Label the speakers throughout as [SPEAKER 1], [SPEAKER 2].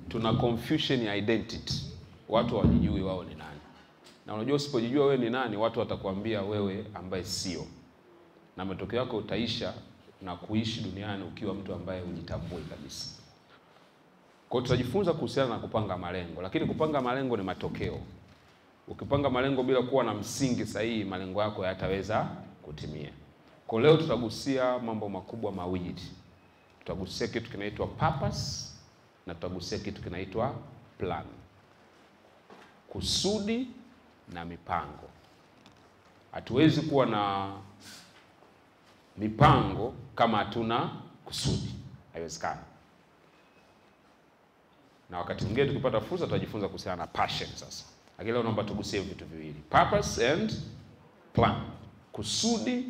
[SPEAKER 1] tuna confusion ya identity. Watu hawajijui wao ni nani. Na unajua usipojijua wewe ni nani, watu watakwambia wewe ambaye sio. Na matokeo yako utaisha na kuishi duniani ukiwa mtu ambaye hujitambui kabisa. Kwa hiyo tutajifunza kuhusiana na kupanga malengo, lakini kupanga malengo ni matokeo. Ukipanga malengo bila kuwa na msingi sahihi, malengo yako hayataweza kutimia. Kwa leo tutagusia mambo makubwa mawili. Tutagusia kitu kinaitwa purpose na tutagusia kitu kinaitwa plan. Kusudi na mipango. Hatuwezi kuwa na mipango kama hatuna kusudi. Haiwezekani. Na wakati mwingine tukipata fursa tutajifunza kuhusiana na passion sasa. Lakini leo naomba tugusie vitu viwili. Purpose and plan. Kusudi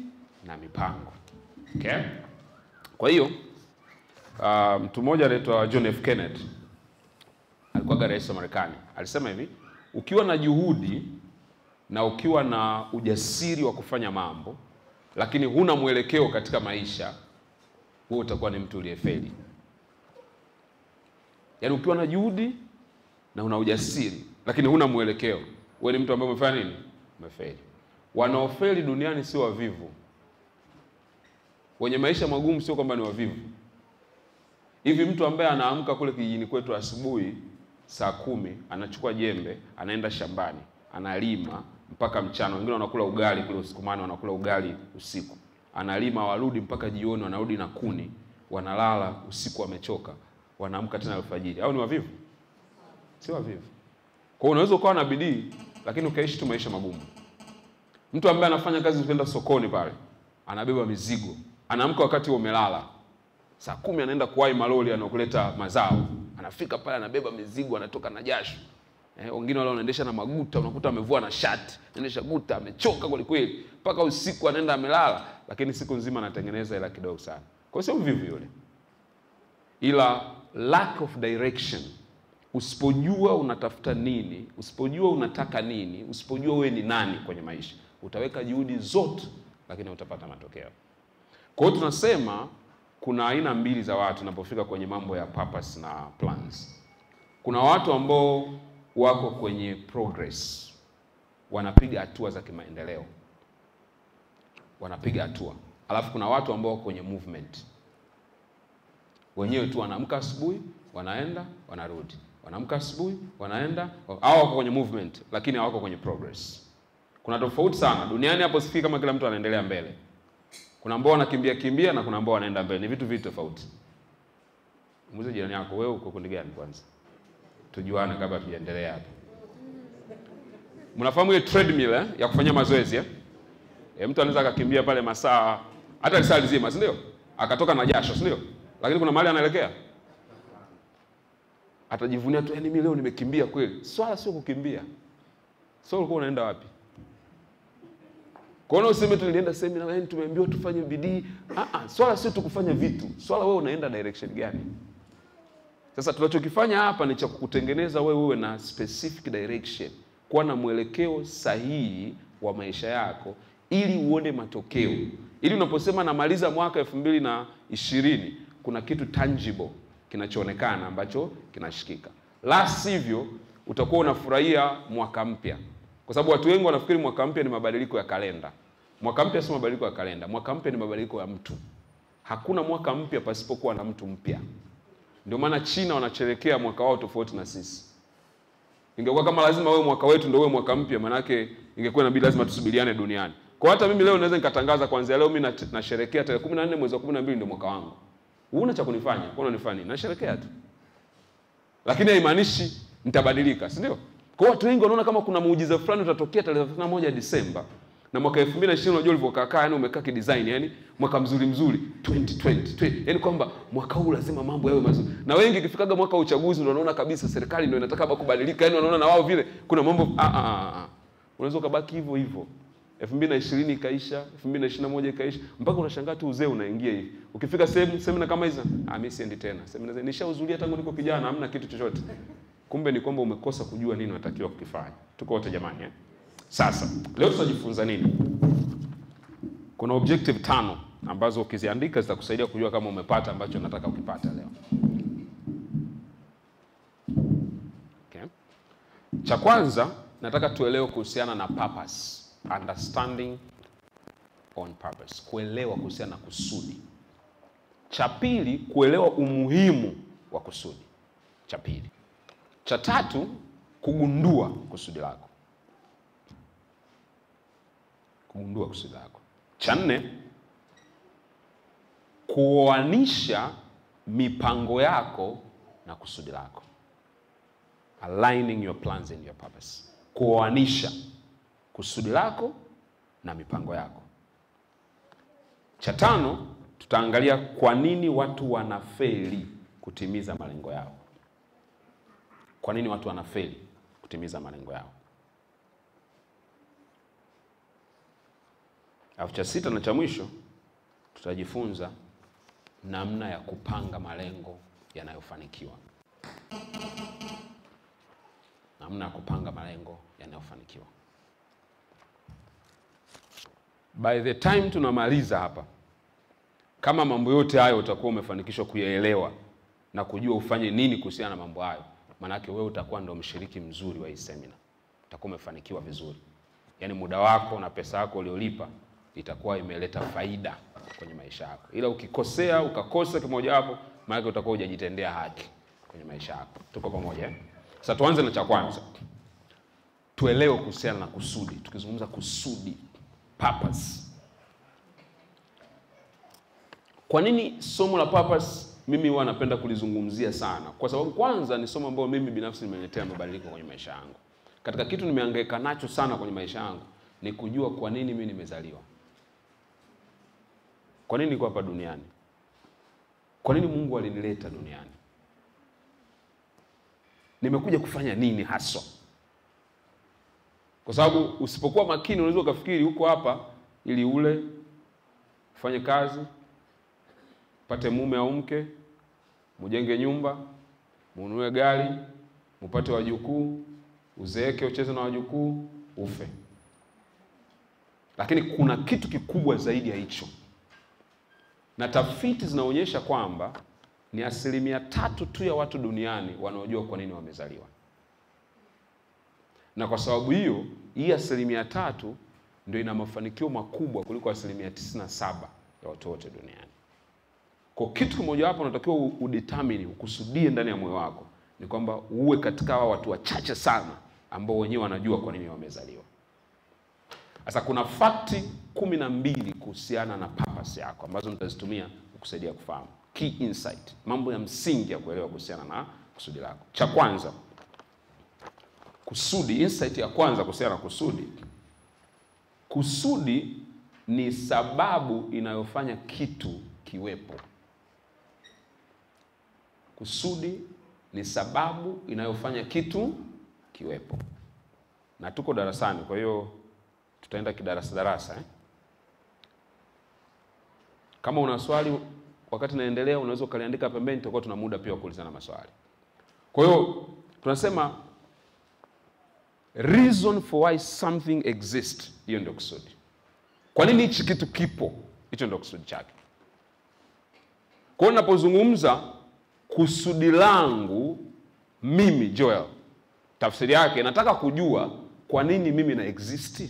[SPEAKER 1] na mipango. Okay? Kwa hiyo mtu mmoja anaitwa John F. Kennedy alikuwa rais wa Marekani. Alisema hivi, ukiwa na juhudi na ukiwa na ujasiri wa kufanya mambo lakini huna mwelekeo katika maisha, wewe utakuwa ni mtu uliyefeli. Yaani ukiwa na juhudi na una ujasiri lakini huna mwelekeo, wewe ni mtu ambaye umefanya nini? Umefeli. Wanaofeli duniani sio wavivu. Wenye maisha magumu sio kwamba ni wavivu. Hivi mtu ambaye anaamka kule kijijini kwetu asubuhi saa 10, anachukua jembe, anaenda shambani, analima mpaka mchana. Wengine wanakula ugali kule usikumani, wanakula ugali usiku. Analima, warudi mpaka jioni, wanarudi na kuni, wanalala usiku wamechoka, wanaamka tena alfajiri. Au ni wavivu? Si wavivu. Kwa hiyo unaweza ukawa na bidii lakini ukaishi tu maisha magumu. Mtu ambaye anafanya kazi kwenda sokoni pale, anabeba mizigo, anaamka wakati umelala. Saa 10 anaenda kuwai malori anakuleta mazao. Anafika pale anabeba mizigo, anatoka na jasho. Wengine wale wanaendesha na maguta, unakuta amevua na shati, anaendesha guta, amechoka kweli kweli. Mpaka usiku anaenda amelala, lakini siku nzima anatengeneza hela kidogo sana. Kwa hiyo sio mvivu yule. Ila lack of direction. Usipojua unatafuta nini, usipojua unataka nini, usipojua wewe ni nani kwenye maisha, utaweka juhudi zote lakini utapata matokeo. Kwa hiyo tunasema kuna aina mbili za watu tunapofika kwenye mambo ya purpose na plans. Kuna watu ambao wako kwenye progress, wanapiga hatua za kimaendeleo, wanapiga hatua. Alafu kuna watu ambao wako kwenye movement, wenyewe tu wanaamka asubuhi, wanaenda, wanarudi, wanaamka asubuhi, wanaenda, au wako kwenye movement lakini hawako kwenye progress. Kuna tofauti sana duniani hapo, sifiki kama kila mtu anaendelea mbele. Kuna ambao wanakimbia na kuna ambao wanaenda mbele. Ni vitu tofauti. Muulize jirani yako, wewe uko kundi gani kwanza? Tujuane kabla tuendelee hapo. Mnafahamu ile treadmill ya kufanya mazoezi mtu anaweza akakimbia pale masaa hata saa nzima, si ndio? Akatoka na jasho, si ndio? Lakini kuna mahali anaelekea. Atajivunia tu, mimi leo nimekimbia kweli. Swala sio kukimbia. Swala ulikuwa unaenda wapi? Kwa nini useme tu nilienda seminar, tumeambiwa tufanye bidii? Swala sio tu kufanya vitu. Swala wewe unaenda direction gani? Sasa tunachokifanya hapa ni cha kukutengeneza wewe na specific direction, kuwa na mwelekeo sahihi wa maisha yako ili uone matokeo. Ili unaposema namaliza mwaka 2020, kuna kitu tangible kinachoonekana ambacho kinashikika. La sivyo utakuwa unafurahia mwaka mpya. Kwa sababu watu wengi wanafikiri mwaka mpya ni mabadiliko ya kalenda. Mwaka mpya sio mabadiliko ya kalenda. Mwaka mpya ni mabadiliko ya mtu. Hakuna mwaka mpya pasipokuwa na mtu mpya. Ndio maana China wanasherehekea mwaka wao tofauti na sisi. Ingekuwa kama lazima wewe mwaka wetu ndio wewe mwaka mpya, maana yake ingekuwa inabidi lazima tusubiriane duniani. Kwa hata mimi leo naweza nikatangaza kuanzia leo mimi nasherehekea tarehe 14 mwezi wa 12 ndio mwaka wangu. Huna cha kunifanya, kwa nini unifanye? Nasherehekea tu. Lakini haimaanishi nitabadilika, si ndio? Kwa watu wengi wanaona kama kuna muujiza fulani utatokea tarehe 31 Disemba. Na mwaka 2020 unajua ulivyokaa, yani umekaa kidesign, yani mwaka mzuri 2020. Yani kwamba mwaka huu lazima mambo yawe mazuri. Na wengi ikifikaga mwaka wa uchaguzi ndio wanaona kabisa serikali ndio inataka kubadilika, yani wanaona na wao vile kuna mambo unaweza kubaki hivyo hivyo. 2020 ikaisha, 2021 ikaisha, mpaka unashangaa tu uzee unaingia hivi. Ukifika semina kama hizo, mimi siendi tena. Semina nishahudhuria tangu niko kijana, hamna kitu chochote. Kumbe ni kwamba umekosa kujua nini unatakiwa kukifanya. Tuko wote jamani Sasa, leo tutajifunza nini? Kuna objective 5 ambazo ukiziandika zitakusaidia kujua kama umepata ambacho nataka ukipata leo. Cha kwanza nataka tuelewe kuhusiana na purpose, understanding on purpose, kuelewa kuhusiana na kusudi. Cha pili, kuelewa umuhimu wa kusudi. Cha pili. Cha tatu, kugundua kusudi lako. Kugundua kusudi lako. Cha nne, kuoanisha mipango yako na kusudi lako. Aligning your plans and your purpose. Kuoanisha kusudi lako na mipango yako. Cha tano, tutaangalia kwa nini watu wanafeli kutimiza malengo yao. Kwa nini watu wanafeli kutimiza malengo yao. Alafu cha sita na cha mwisho, tutajifunza namna ya kupanga malengo yanayofanikiwa. Namna ya kupanga malengo yanayofanikiwa. By the time tunamaliza hapa, kama mambo yote hayo utakuwa umefanikishwa kuyaelewa na kujua ufanye nini kuhusiana na mambo hayo, manake wewe utakuwa ndo mshiriki mzuri wa hii semina. Utakuwa umefanikiwa vizuri. Yaani muda wako na pesa yako uliolipa itakuwa imeleta faida kwenye maisha yako. Ila ukikosea, ukakosa kimoja hapo, maana utakuwa hujajitendea haki kwenye maisha yako. Tuko pamoja eh? Sasa tuanze na cha kwanza. Tuelewe kuhusiana na kusudi. Tukizungumza kusudi, purpose. Kwa nini somo la purpose mimi huwa napenda kulizungumzia sana? Kwa sababu kwanza ni somo ambalo mimi binafsi nimeletea mabadiliko kwenye maisha yangu. Katika kitu nimehangaika nacho sana kwenye maisha yangu ni kujua kwa nini mimi nimezaliwa. Kwa nini niko hapa duniani? Kwa nini Mungu alinileta duniani? Nimekuja kufanya nini haswa? Kwa sababu usipokuwa makini unaweza ukafikiri uko hapa ili ule, ufanye kazi, pate mume au mke, mjenge nyumba, mununue gari, mpate wajukuu, uzeeke ucheze na wajukuu, ufe. Lakini kuna kitu kikubwa zaidi ya hicho. Na tafiti zinaonyesha kwamba ni 3% tu ya watu duniani wanaojua kwa nini wamezaliwa. Na kwa sababu hiyo, hii 3% ndio ina mafanikio makubwa kuliko 97% ya watu wote duniani. Kwa kitu kimoja hapo unatakiwa udetermine, ukusudie ndani ya moyo wako, ni kwamba uwe katika hawa watu wachache sana ambao wenyewe wanajua kwa nini wamezaliwa. Sasa kuna fakti 12 kuhusiana na purpose yako ambazo nitazitumia kukusaidia kufahamu. Key insight, mambo ya msingi ya kuelewa kuhusiana na kusudi lako. Cha kwanza, kusudi, insight ya kwanza kuhusiana na kusudi. Kusudi ni sababu inayofanya kitu kiwepo. Kusudi ni sababu inayofanya kitu kiwepo. Na tuko darasani, kwa hiyo tutaenda kidarasa eh? Kama una swali wakati naendelea unaweza ukaliandika pembeni, tutakuwa tuna muda pia wa kuulizana maswali. Kwa hiyo tunasema reason for why something exists, hiyo ndio kusudi. Kwa nini hichi kitu kipo? Hicho ndio kusudi chake. Kwa hiyo ninapozungumza kusudi langu mimi Joel, tafsiri yake nataka kujua kwa nini mimi na exist.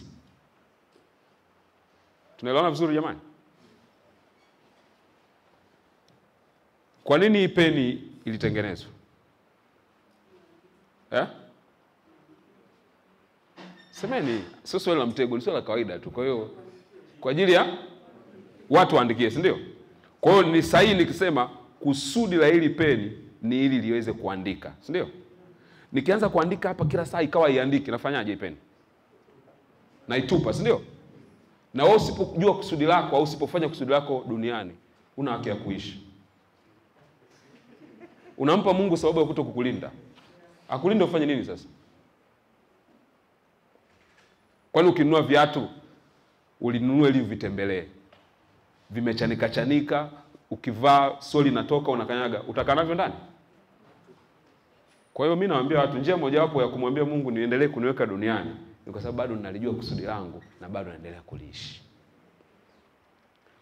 [SPEAKER 1] Tunaelewana vizuri jamani? Kwa nini hii peni ilitengenezwa? Semeni, sio swali la mtego, ni swali la kawaida tu. Kwa hiyo kwa ajili ya watu waandikie, si ndio? Kwa hiyo ni sahihi nikisema kusudi la hili peni ni ili liweze kuandika, si ndio? Nikianza kuandika hapa kila saa ikawa iandiki, nafanyaje peni? Naitupa, si ndio? Na wewe usipojua kusudi lako au usipofanya kusudi lako duniani, una haki ya kuishi. Unampa Mungu sababu ya kutokukulinda. Akulinda ufanye nini sasa? Kwani ukinunua viatu ulinunua ili vitembelee? Vimechanika chanika, ukivaa soli natoka unakanyaga, utakaa navyo ndani? Kwa hiyo mimi nawaambia watu njia mojawapo ya kumwambia Mungu niendelee kuniweka duniani ni kwa sababu bado ninalijua kusudi langu na bado naendelea kuliishi.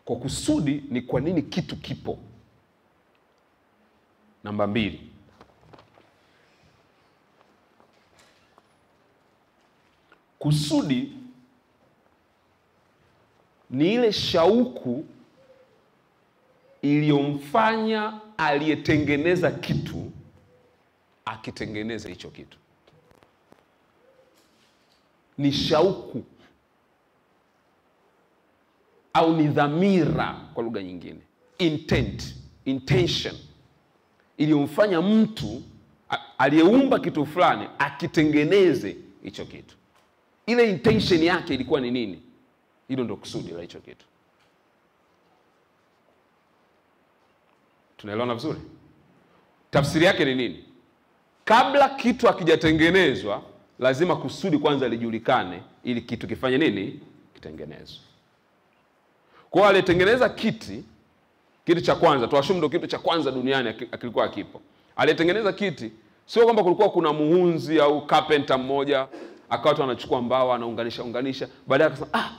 [SPEAKER 1] Kwa kusudi ni kwa nini kitu kipo. Namba 2. Kusudi ni ile shauku iliyomfanya aliyetengeneza kitu akitengeneza hicho kitu. Ni shauku au ni dhamira kwa lugha nyingine, intention iliyomfanya mtu aliyeumba kitu fulani akitengeneze hicho kitu. Ile intention yake ilikuwa ni nini? Hilo ndio kusudi la hicho kitu. Tunaelewana vizuri? Tafsiri yake ni nini? Kabla kitu hakijatengenezwa, lazima kusudi kwanza lijulikane ili kitu kifanye nini? Kitengenezwe. Kwa hiyo aliyetengeneza kitu cha kwanza, tuashumu ndio kitu cha kwanza duniani kilikuwa hakipo. Aliyetengeneza kiti, sio kwamba kulikuwa kuna muhunzi au carpenter mmoja akawa tu anachukua mbao anaunganisha, baadaye akasema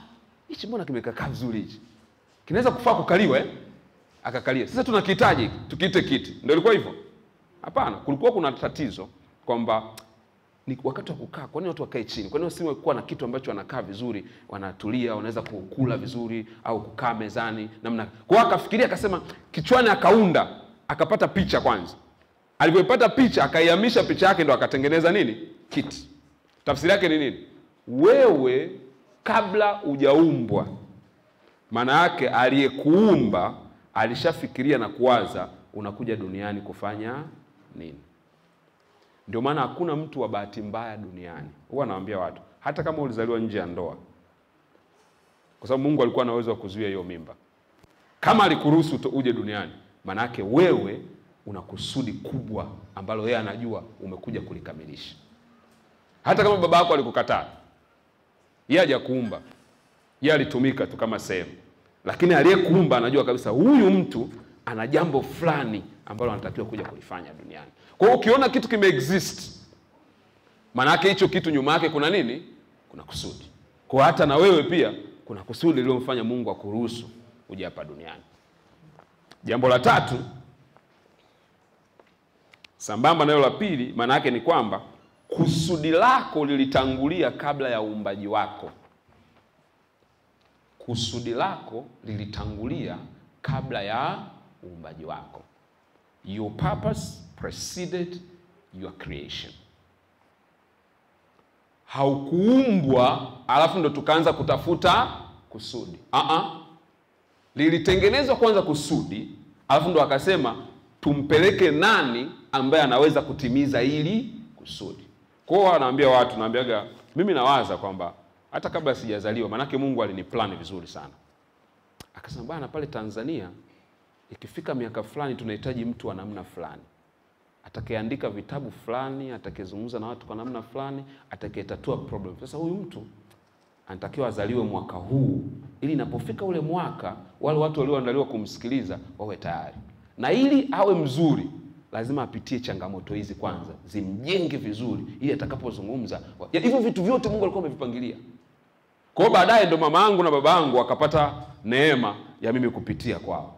[SPEAKER 1] hichi mbona kimekaa vizuri hichi. Kinaweza kufaa kukaliwa akakalia. Sasa tunakihitaji tukiite kiti. Ndio ilikuwa hivyo? Hapana, kulikuwa kuna tatizo kwamba ni wakati wa kukaa. Kwa nini watu wakae chini? Kwa nini wasiwe kuwa na kitu ambacho wanakaa vizuri, wanatulia, wanaweza kukula vizuri au kukaa mezani namna. Kwa hiyo akafikiria, akasema kichwani, akaunda, akapata picha kwanza. Alipopata picha, akaihamisha picha yake, ndo akatengeneza nini? Kiti. Tafsiri yake ni nini? Wewe kabla hujaumbwa, maana yake aliyekuumba alishafikiria na kuwaza unakuja duniani kufanya nini. Ndio maana hakuna mtu wa bahati mbaya duniani. Huwa nawaambia watu, hata kama ulizaliwa nje ya ndoa, kwa sababu Mungu alikuwa na uwezo wa kuzuia hiyo mimba. Kama alikuruhusu uje duniani, maana yake wewe una kusudi kubwa ambalo yeye anajua umekuja kulikamilisha. Hata kama baba yako alikukataa, yeye hajakuumba. Yeye alitumika tu kama sehemu. Lakini aliyekuumba anajua kabisa huyu mtu ana jambo fulani ambalo anatakiwa kuja kulifanya duniani. Kwa hiyo ukiona kitu kimeexist, maana yake hicho kitu nyuma yake kuna nini? Kuna kusudi. Kwa hata na wewe pia kuna kusudi lililomfanya Mungu akuruhusu uje hapa duniani. Jambo la tatu, sambamba na hilo la pili, maana yake ni kwamba kusudi lako lilitangulia kabla ya uumbaji wako. Kusudi lako lilitangulia kabla ya uumbaji wako. Your purpose preceded your creation. Haukuumbwa alafu ndo tukaanza kutafuta kusudi. Lilitengenezwa kwanza kusudi, alafu ndo akasema tumpeleke nani ambaye anaweza kutimiza hili kusudi. Kwa hiyo naambia watu, naambiaga mimi nawaza kwamba hata kabla sijazaliwa, manake Mungu aliniplan vizuri sana. Akasema bana, pale Tanzania ikifika miaka fulani tunahitaji mtu wa namna fulani, atakayeandika vitabu fulani, atakayezungumza na watu kwa namna fulani, atakayetatua problem. Sasa huyu mtu anatakiwa azaliwe mwaka huu, ili inapofika ule mwaka wale watu walioandaliwa kumsikiliza wawe tayari. Na ili awe mzuri lazima apitie changamoto hizi kwanza, zimjenge vizuri ili atakapozungumza. Hivyo vitu vyote Mungu alikuwa amevipangilia. Kwa hiyo baadaye ndo mama yangu na baba yangu wakapata neema ya mimi kupitia kwao.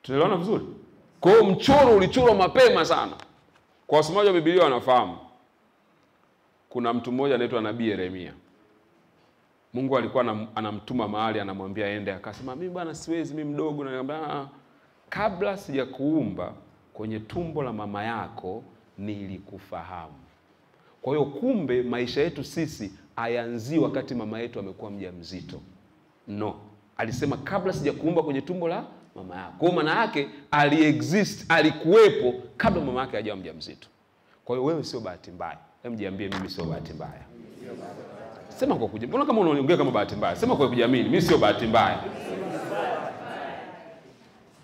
[SPEAKER 1] Tunaelewana vizuri? Kwa hiyo mchoro ulichorwa mapema sana. Kwa wasomaji wa Biblia wanafahamu. Kuna mtu mmoja anaitwa Nabii Yeremia. Mungu alikuwa anamtuma mahali, anamwambia aende, akasema mimi bwana siwezi, mimi mdogo. Na nikamwambia kabla sijakuumba kwenye tumbo la mama yako nilikufahamu. Kwa hiyo kumbe maisha yetu sisi hayaanzi wakati mama yetu amekuwa mjamzito. No. Alisema kabla sijakuumba kwenye tumbo la mama yako. Kwa maana yake aliexist, alikuwepo kabla mama yake hajawa mjamzito. Kwa hiyo wewe sio bahati mbaya. Hebu jiambie mimi sio bahati mbaya. Sema kwa kujiamini. Mbona kama unaongea kama bahati mbaya? Sema kwa kujiamini, mimi sio bahati mbaya.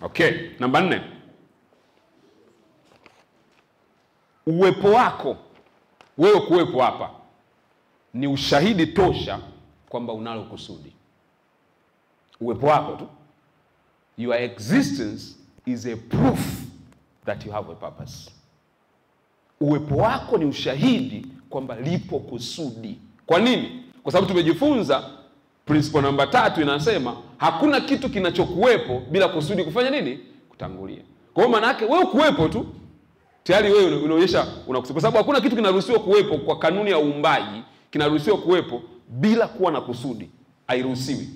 [SPEAKER 1] Okay, namba 4. Uwepo wako, wewe kuwepo hapa, ni ushahidi tosha kwamba unalo kusudi. Uwepo wako tu, your existence is a proof that you have a purpose. Uwepo wako ni ushahidi kwamba lipo kusudi. Kwa nini? Kwa sababu tumejifunza principle namba 3 inasema hakuna kitu kinachokuwepo bila kusudi kufanya nini? Kutangulia. Kwa hiyo maana yake wewe kuwepo tu tayari wewe unaonyesha una kusudi. Kwa sababu hakuna kitu kinaruhusiwa kuwepo kwa kanuni ya uumbaji kinaruhusiwa kuwepo bila kuwa na kusudi. Hairuhusiwi.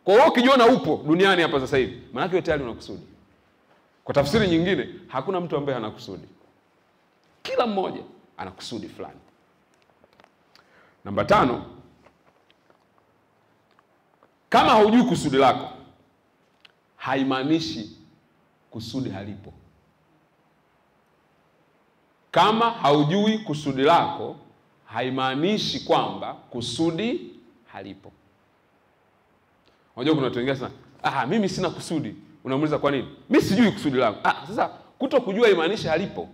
[SPEAKER 1] Kwa hiyo ukijiona upo duniani hapa sasa hivi, maana yake tayari una kusudi. Kwa tafsiri nyingine, hakuna mtu ambaye hana kusudi. Kila mmoja ana kusudi fulani. Namba 5, kama haujui kusudi lako, haimaanishi kusudi halipo. Kama haujui kusudi lako, haimaanishi kwamba kusudi halipo. Unajua kuna watu wengine sana, mimi sina kusudi. Unamuuliza kwa nini? Mimi sijui kusudi langu. Sasa kutokujua haimaanishi halipo.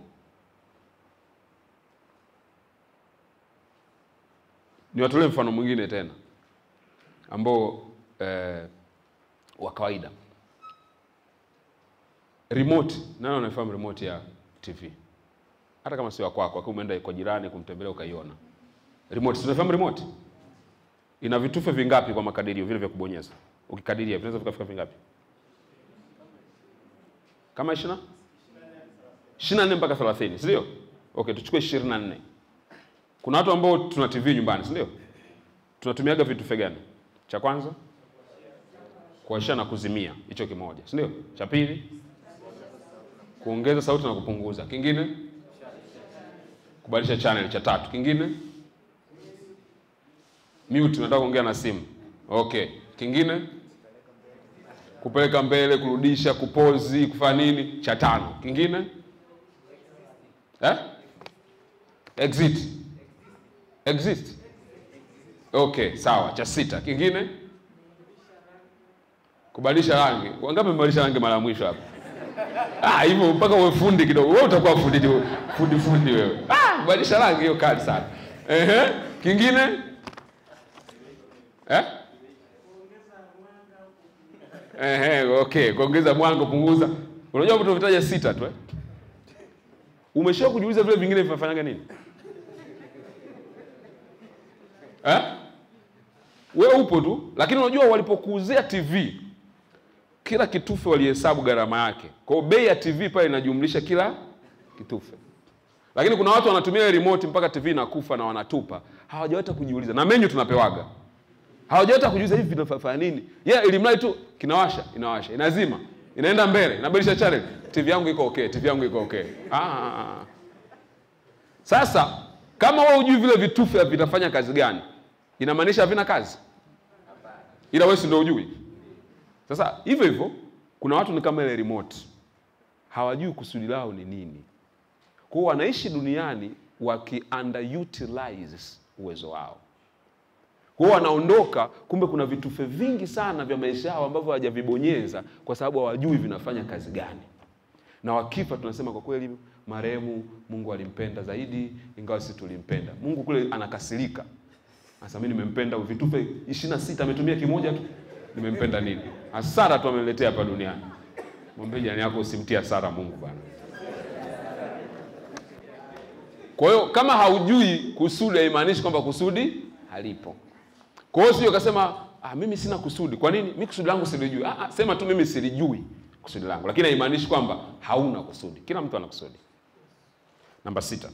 [SPEAKER 1] Niwatolee mfano mwingine tena ambao wa kawaida. Remote, nani anafahamu remote ya TV? Hata kama sio kwako, kwa umeenda kwa jirani kumtembelea ukaiona. Remote, tunafahamu remote? Ina vitufe vingapi kwa makadirio vile vya kubonyeza? Ukikadiria vinaweza vikafika vingapi? Kama 24 mpaka 30, si ndio? Okay, tuchukue 24. Kuna watu ambao tuna TV nyumbani, si ndio? Tunatumiaga vitufe gani? Cha kwanza kuwasha na kuzimia, hicho kimoja, si ndio? Cha pili kuongeza sauti na kupunguza. Kingine kubadilisha channel. Cha tatu kingine mute, unataka kuongea na simu. Okay. Kingine kupeleka mbele, kurudisha, kupozi, kufanya nini? Cha 5 kingine exit. Okay, sawa. Cha 6 kingine kubadilisha rangi. Wangapi mbadilisha rangi mara mwisho hapa? Hivyo mpaka uwe fundi kidogo. Wewe utakuwa fundi wewe. Kubadilisha rangi hiyo kali sana. Kingine okay, kuongeza mwanga, kupunguza. Unajua mtu vitaja 6 tu Umesha kujiuliza vile vingine vinafanyaga nini? Wewe upo tu, lakini unajua walipokuuzia TV kila kitufe walihesabu gharama yake. Kwa hiyo bei ya TV pale inajumlisha kila kitufe. Lakini kuna watu wanatumia remote mpaka TV inakufa na wanatupa. Hawajaweza kujiuliza. Na menu tunapewaga. Hawajaweza kujiuliza hivi vinafanya nini? Ilimradi tu kinawasha, inawasha, inazima, inaenda mbele, inabadilisha channel. TV yangu iko okay. Sasa kama wewe hujui vile vitufe vitafanya kazi gani, inamaanisha havina kazi? Ila wewe ndio hujui. Sasa hivyo kuna watu ni kama ile remote. Hawajui kusudi lao ni nini. Kwa hiyo wanaishi duniani waki-underutilize uwezo wao. Kwa hiyo wanaondoka, kumbe kuna vitufe vingi sana vya maisha yao ambavyo hawajavibonyeza kwa sababu hawajui vinafanya kazi gani. Na wakifa tunasema kwa kweli marehemu Mungu alimpenda zaidi ingawa sisi tulimpenda. Mungu kule anakasirika. Sasa mimi nimempenda vitufe 26 ametumia kimoja tu. Nimempenda nini? Hasara tu ameletea hapa duniani. Mwambie jirani yako usimtie hasara Mungu bwana. Kwa hiyo kama haujui kusudi haimaanishi kwamba kusudi halipo. Kwa hiyo sio kasema mimi sina kusudi. Kwa nini? Mimi kusudi langu silijui. Sema tu mimi silijui kusudi langu. Lakini haimaanishi kwamba hauna kusudi. Kila mtu ana kusudi. Namba 6.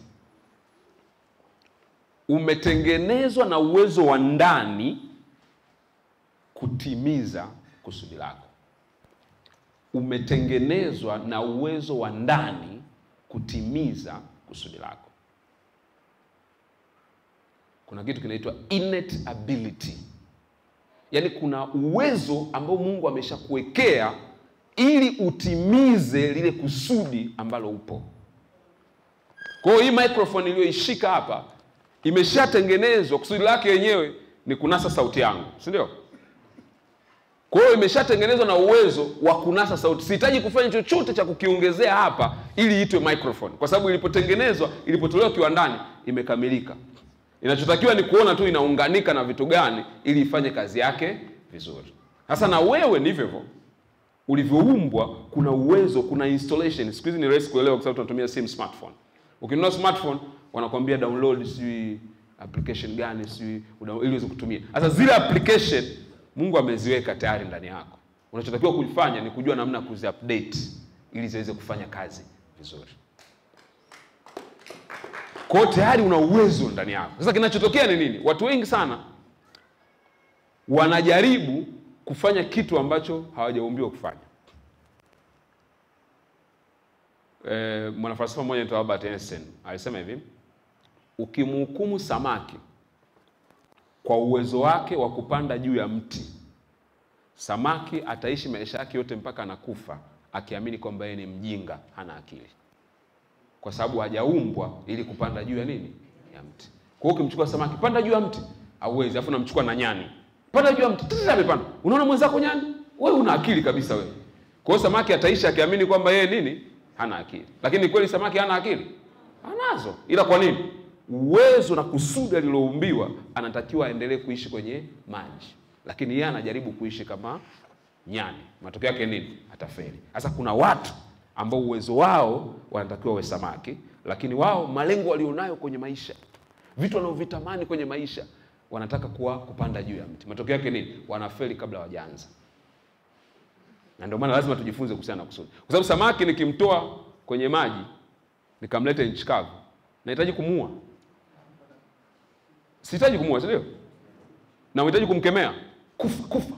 [SPEAKER 1] Umetengenezwa na uwezo wa ndani kutimiza kusudi lako. Umetengenezwa na uwezo wa ndani kutimiza kusudi lako. Kuna kitu kinaitwa innate ability. Yaani kuna uwezo ambao Mungu ameshakuwekea ili utimize lile kusudi ambalo upo. Kwa hiyo hii microphone iliyoishika hapa imeshatengenezwa, kusudi lake yenyewe ni kunasa sauti yangu, si ndio? Kwa hiyo imeshatengenezwa na uwezo wa kunasa sauti. Sihitaji kufanya chochote cha kukiongezea hapa ili itwe microphone. Kwa sababu ilipotengenezwa, ilipotolewa kiwandani, imekamilika. Inachotakiwa ni kuona tu inaunganika na vitu gani ili ifanye kazi yake vizuri. Sasa na wewe ndivyo hivyo. Ulivyoumbwa kuna uwezo, kuna installation. Siku hizi ni rahisi kuelewa kwa sababu tunatumia simu, smartphone. Ukinunua smartphone wanakuambia download application gani ili uweze kutumia. Sasa zile application Mungu ameziweka tayari ndani yako. Unachotakiwa kufanya ni kujua namna kuzi-update ili ziweze kufanya kazi vizuri. Kwa hiyo tayari una uwezo ndani yako. Sasa kinachotokea ni nini? Watu wengi sana wanajaribu kufanya kitu ambacho hawajaumbiwa kufanya. Mwanafalsafa mmoja anaitwa Albert Einstein alisema hivi: ukimhukumu samaki kwa uwezo wake wa kupanda juu ya mti, samaki ataishi maisha yake yote mpaka anakufa akiamini kwamba yeye ni mjinga, hana akili, kwa sababu hajaumbwa ili kupanda juu ya nini? Ya mti. Kwa hiyo ukimchukua samaki, panda juu ya mti, hauwezi. Afu namchukua na nyani, panda juu ya mti, tena amepanda. Unaona mwenzako nyani? Wewe una akili kabisa wewe. Kwa hiyo samaki ataishi akiamini kwamba yeye nini? Hana akili. Lakini kweli samaki hana akili? Anazo. Ila kwa nini? Uwezo na kusudi aliloumbiwa, anatakiwa aendelee kuishi kwenye maji. Lakini yeye anajaribu kuishi kama nyani. Matokeo yake nini? Atafeli. Sasa kuna watu ambao uwezo wao wanatakiwa wawe samaki, lakini wao malengo walionayo kwenye maisha, vitu wanavyovitamani kwenye maisha, wanataka kupanda juu ya mti. Matokeo yake nini? Wanafeli kabla hawajaanza. Na ndio maana lazima tujifunze kuhusiana na kusudi. Kwa sababu samaki nikimtoa kwenye maji nikamleta nchi kavu, nahitaji kumuua. Sihitaji kumuua, si ndio? Na unahitaji kumkemea, kufa.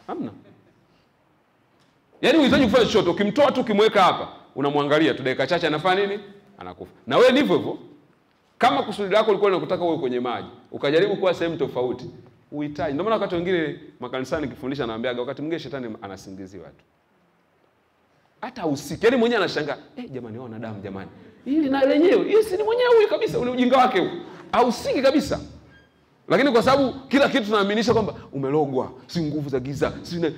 [SPEAKER 1] Hamna. Yaani unahitaji kufanya chochote. Ukimtoa tu ukimweka hapa, unamwangalia tu dakika chache anafanya nini? Anakufa. Na wewe ndivyo hivyo. Kama kusudi lako lilikuwa linakutaka uwe kwenye maji, ukajaribu kuwa sehemu tofauti, uhitaji. Ndio maana wakati wengine makanisani nikifundisha naambiaga wakati mwingine shetani anasingiziwa tu. Hata usiki. Yaani mwenyewe anashangaa, jamani, wao wanadamu jamani. Hili na lenyewe, hii si ni mwenyewe huyu kabisa, ule ujinga wake huu. Hausiki kabisa. Lakini kwa sababu kila kitu tunaaminisha kwamba umelogwa, si nguvu za giza,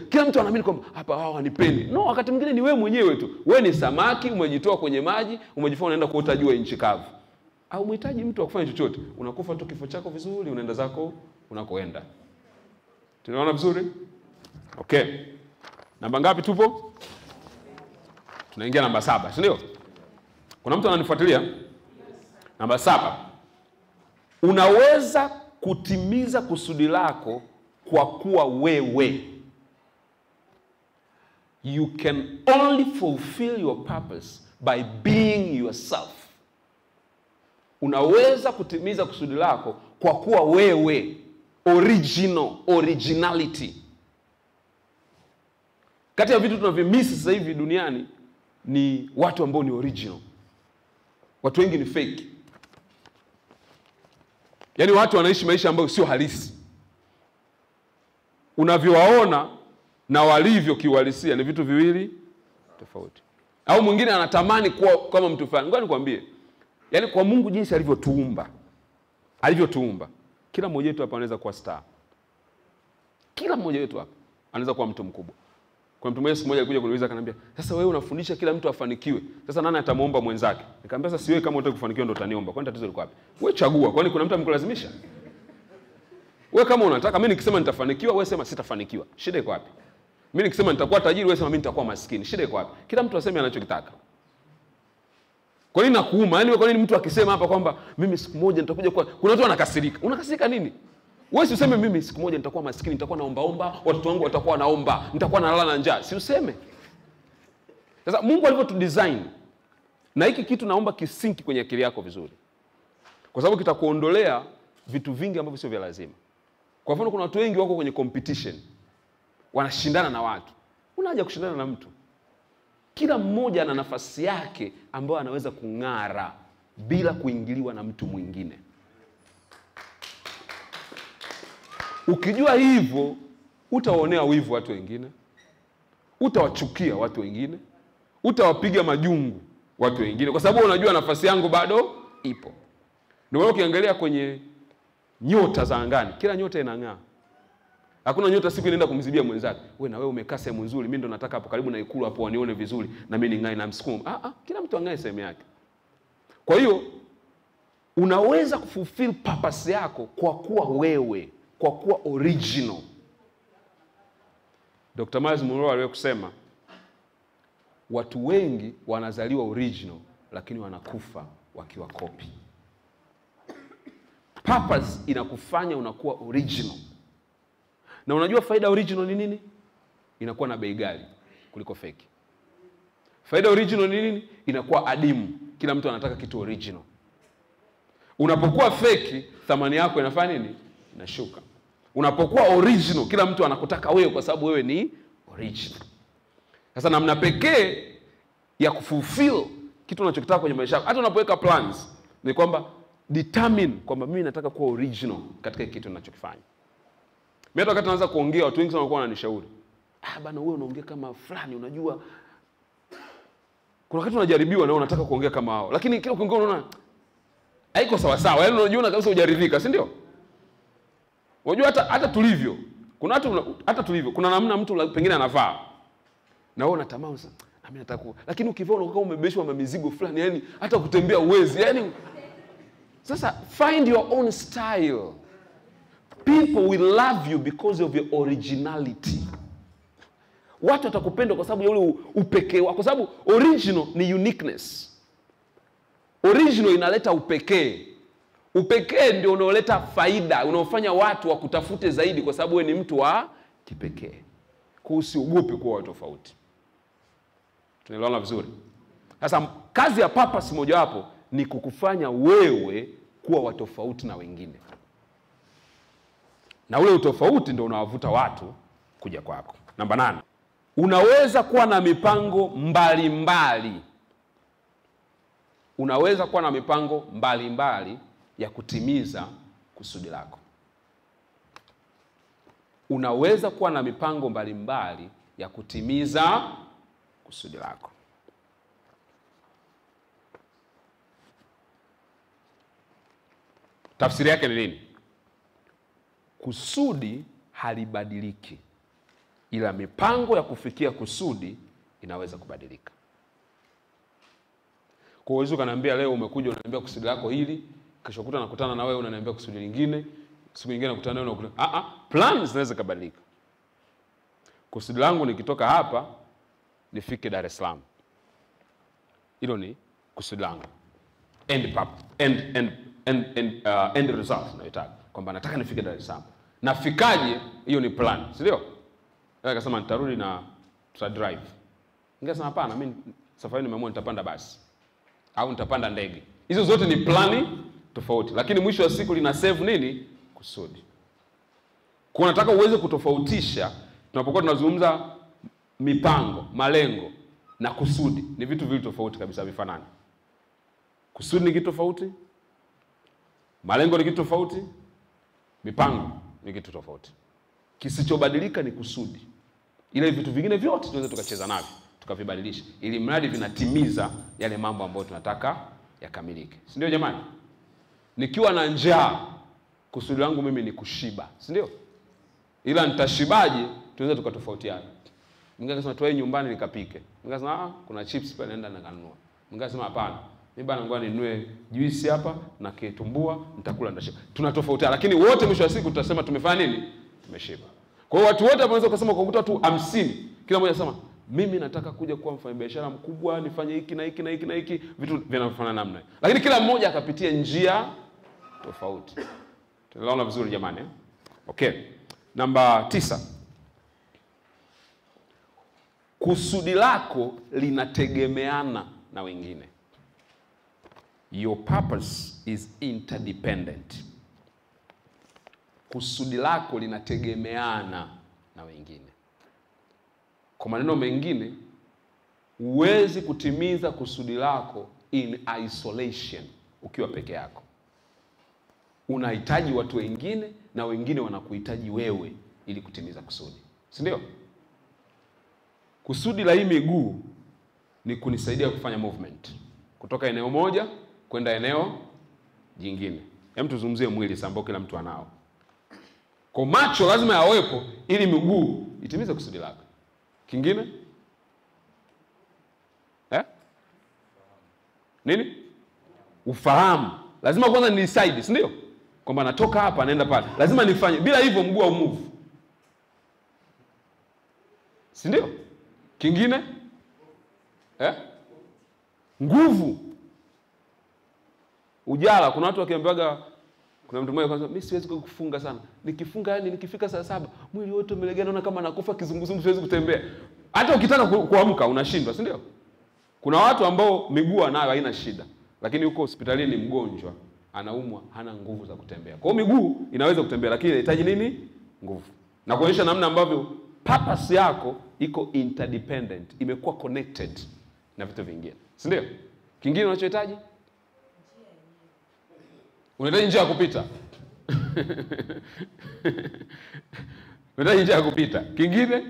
[SPEAKER 1] kila mtu anaamini kwamba hapa hao hanipendi. No, wakati mwingine ni wewe mwenyewe tu. Wewe ni samaki, umejitoa kwenye maji, umejifanya unaenda kuota jua nchi kavu. Au mhitaji mtu akufanye chochote. Unakufa tu kifo chako vizuri, unaenda zako unakoenda. Tunaona vizuri? Okay. Namba ngapi tupo? Tunaingia namba 7, si ndio? Kuna mtu ananifuatilia? Namba 7. Unaweza kutimiza kusudi lako kwa kuwa wewe. You can only fulfill your purpose by being yourself. Unaweza kutimiza kusudi lako kwa kuwa wewe. Originality. Kati ya vitu tunavimisi sasa hivi duniani ni watu ambao ni original. Watu wengi ni fake. Yaani watu wanaishi maisha ambayo sio halisi. Unavyowaona na walivyo kiuhalisia ni vitu viwili tofauti. Au mwingine anatamani kuwa kama mtu fulani. Ngoja nikwambie. Yaani kwa Mungu jinsi alivyotuumba, kila mmoja wetu hapa anaweza kuwa star. Kila mmoja wetu hapa anaweza kuwa mtu mkubwa. Kwa mtu mmoja siku moja alikuja kuniuliza akaniambia, "Sasa wewe unafundisha kila mtu afanikiwe. Sasa nani atamuomba mwenzake?" Nikamwambia, "Sasa si wewe kama unataka kufanikiwa ndio utaniomba. Kwani tatizo liko wapi? Wewe chagua. Kwani kuna mtu amkulazimisha? Wewe kama unataka, mimi nikisema nitafanikiwa, wewe sema sitafanikiwa. Shida iko wapi? Mimi nikisema nitakuwa tajiri, wewe sema mimi nitakuwa maskini. Shida iko wapi? Kila mtu aseme anachokitaka. Kwa nini nakuuma? Yaani kwa nini mtu akisema hapa kwamba mimi siku moja nitakuja kwa, kuna watu wanakasirika. Unakasirika nini? Wewe si useme mimi siku moja nitakuwa maskini, nitakuwa naomba, watoto wangu watakuwa naomba, nitakuwa nalala na njaa. Si useme. Sasa Mungu alivyotudesign, na hiki kitu naomba kisinki kwenye akili yako vizuri. Kwa sababu kitakuondolea vitu vingi ambavyo sio vya lazima. Kwa mfano kuna watu wengi wako kwenye competition. Wanashindana na watu. Una haja kushindana na mtu. Kila mmoja ana nafasi yake ambayo anaweza kung'ara bila kuingiliwa na mtu mwingine. Ukijua hivyo, utawaonea wivu watu wengine, utawachukia watu wengine, utawapiga majungu watu wengine, kwa sababu unajua nafasi yangu bado ipo. Ndio maana ukiangalia kwenye nyota za angani, kila nyota inang'aa. Hakuna nyota siku inaenda kumzibia mwenzake. Wewe na wewe umekaa sehemu nzuri, mimi ndo nataka hapo karibu na ikulu hapo wanione vizuri na mimi ning'ae na msukumo. Kila mtu ang'ae sehemu yake. Kwa hiyo unaweza kufulfill purpose yako kwa kuwa wewe, kwa kuwa original. Dr. Miles Monroe aliwahi kusema, watu wengi wanazaliwa original lakini wanakufa wakiwa copy. Purpose inakufanya unakuwa original. Na unajua faida original ni nini? Inakuwa na bei ghali kuliko fake. Faida original ni nini? Inakuwa adimu. Kila mtu anataka kitu original. Unapokuwa fake, thamani yako inafanya nini? Inashuka. Unapokuwa original, kila mtu anakutaka wewe kwa sababu wewe ni original. Sasa namna pekee ya kufulfill kitu unachokitaka kwenye maisha yako, hata unapoweka plans, ni kwamba determine kwamba mimi nataka kuwa original katika kitu ninachokifanya. Mimi hata wakati naanza kuongea, watu wengi sana wanakuwa wananishauri, bana wewe unaongea kama fulani, unajua kuna wakati unajaribiwa na unataka kuongea kama hao, lakini kila ukiongea unaona haiko sawa sawa, yaani unajiona kabisa hujaridhika, si ndio? Unajua hata tulivyo, kuna watu hata tulivyo, kuna namna mtu pengine anavaa na wewe unatamani sana, na mimi nataka, lakini ukivaa unakuwa umebeshwa na mizigo fulani, yani hata kutembea uwezi, yani. Sasa find your own style. People will love you because of your originality. Watu watakupenda kwa sababu ya ule upekee wako, kwa sababu original ni uniqueness. Original inaleta upekee. Upekee ndio unaoleta faida, unaofanya watu wakutafute zaidi kwa sababu wewe ni mtu wa kipekee. Kwa usiogope kuwa tofauti. Tunaelewana vizuri? Sasa kazi ya purpose moja wapo ni kukufanya wewe kuwa wa tofauti na wengine. Na ule utofauti ndio unawavuta watu kuja kwako. Namba 8. Unaweza kuwa na mipango mbalimbali. Unaweza kuwa na mipango mbalimbali ya kutimiza kusudi lako. Unaweza kuwa na mipango mbalimbali ya kutimiza kusudi lako. Tafsiri yake ni nini? Kusudi halibadiliki, ila mipango ya kufikia kusudi inaweza kubadilika. Kwa hiyo ukaniambia leo umekuja unaniambia kusudi lako hili, kesho kuta nakutana na wewe unaniambia kusudi lingine, siku nyingine nakutana na wewe plans zinaweza kubadilika. Kusudi langu nikitoka hapa nifike Dar es Salaam. Hilo ni kusudi langu. End result naitaka kwamba nataka nifike Dar es Salaam. Nafikaje? Hiyo ni plan, si ndio? Yeye akasema nitarudi na tuta drive. Ningesema hapana, mimi safari nimeamua nitapanda basi au nitapanda ndege. Hizo zote ni plani tofauti, lakini mwisho wa siku lina save nini? Kusudi. Kwa nataka uweze kutofautisha tunapokuwa tunazungumza mipango, malengo na kusudi. Ni vitu viwili tofauti kabisa, vifanani. Kusudi ni kitu tofauti, malengo ni kitu tofauti, mipango ni kitu tofauti. Kisichobadilika ni kusudi. Ile vitu vingine vyote tunaweza tukacheza navyo, tukavibadilisha ili mradi vinatimiza yale mambo ambayo tunataka yakamilike. Si ndio jamani? Nikiwa na njaa, kusudi langu mimi ni kushiba, si ndio? Ila nitashibaje tunaweza tukatofautiana. Mwingine akasema toe nyumbani nikapike. Mwingine akasema kuna chips pale naenda nikanunua. Mwingine akasema hapana, mimi bana ngoja ninunue juisi hapa na kitumbua nitakula ndashiba. Tunatofautiana, lakini wote mwisho wa siku tutasema tumefanya nini? Tumeshiba. Kwa hiyo watu wote wanaweza kusema kwa kuta tu 50, kila mmoja anasema mimi nataka kuja kuwa mfanyabiashara mkubwa, nifanye hiki na hiki na hiki na hiki, vitu vinavyofanana namna. Lakini kila mmoja akapitia njia tofauti. Tunaelewana vizuri jamani? Okay. Namba 9. Kusudi lako linategemeana na wengine. Your purpose is interdependent. Kusudi lako linategemeana na wengine. Kwa maneno mengine, huwezi kutimiza kusudi lako in isolation ukiwa peke yako. Unahitaji watu wengine na wengine wanakuhitaji wewe ili kutimiza kusudi. Si ndio? Kusudi la hii miguu ni kunisaidia kufanya movement kutoka eneo moja kwenda eneo jingine. Hem, tuzungumzie mwili ambao kila mtu anao. Kwa macho lazima yawepo ili miguu itimize kusudi lako. Kingine? Nini? Ufahamu. Lazima kwanza ni decide, si ndio? Kwamba natoka hapa naenda pale. Lazima nifanye. Bila hivyo mguu au move. Si ndio? Kingine? Nguvu. Ujala, kuna watu wakiambiaga, kuna mtu mmoja kwanza mimi siwezi kufunga sana. Nikifunga yani nikifika saa 7 mwili wote umelegea, naona kama nakufa kizunguzungu, siwezi kutembea. Hata ukitaka kuamka unashindwa, si ndio? Kuna watu ambao miguu nayo haina shida, lakini yuko hospitalini ni mgonjwa. anaumwa, hana nguvu za kutembea. Kwa hiyo miguu inaweza kutembea, lakini inahitaji nini? Nguvu. Na kuonyesha namna ambavyo purpose yako iko interdependent, imekuwa connected na vitu vingine. Si ndio? Kingine unachohitaji? Unahitaji njia ya kupita. Unahitaji njia ya kupita. Kingine?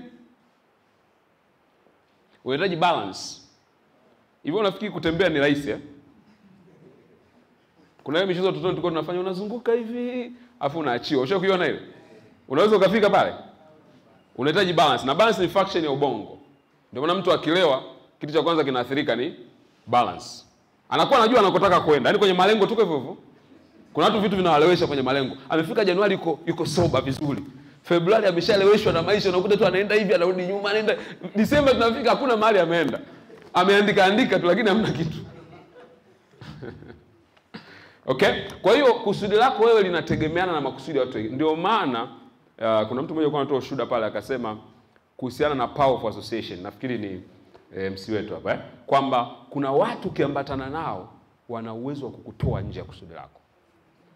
[SPEAKER 1] Unahitaji balance. Hivyo unafikiri kutembea ni rahisi Kuna hiyo michezo watoto tulikuwa tunafanya, unazunguka hivi, afu unaachiwa. Ushakuiona ile? Unaweza ukafika pale? Unahitaji balance, na balance ni function ya ubongo. Ndio maana mtu akilewa, kitu cha kwanza kinaathirika ni balance. Anakuwa anajua anakotaka kwenda. Yaani kwenye malengo tuko hivyo hivyo. Kuna watu vitu vinawalewesha kwenye malengo. Amefika Januari yuko soba vizuri. Februari ameshaleweshwa na maisha, unakuta tu anaenda hivi, anarudi nyuma, anaenda. Disemba tunafika hakuna mahali ameenda. Ameandika tu lakini hamna kitu. Okay? Kwa hiyo kusudi lako wewe linategemeana na makusudi ya watu wengine. Ndio maana kuna mtu mmoja alikuwa anatoa ushuhuda pale akasema kuhusiana na power of association. Nafikiri ni MC wetu hapa kwamba kuna watu ukiambatana nao wana uwezo wa kukutoa nje ya kusudi lako.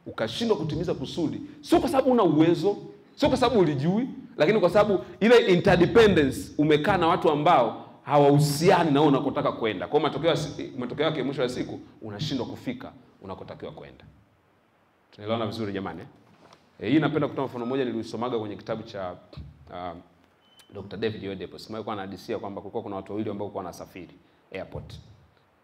[SPEAKER 1] Ukashindwa kutimiza kusudi, sio kwa sababu una uwezo, sio kwa sababu ulijui, lakini kwa sababu ile interdependence, umekaa na watu ambao hawahusiani na unakotaka kwenda. Kwa matokeo yake mwisho wa siku unashindwa kufika unakotakiwa kwenda. Tunaelewana vizuri jamani? Hii napenda kutoa mfano mmoja niliusomaga kwenye kitabu cha Dr. David Oyedepo. Sema alikuwa anahadisia kwamba kulikuwa kuna watu wawili ambao walikuwa wanasafiri airport.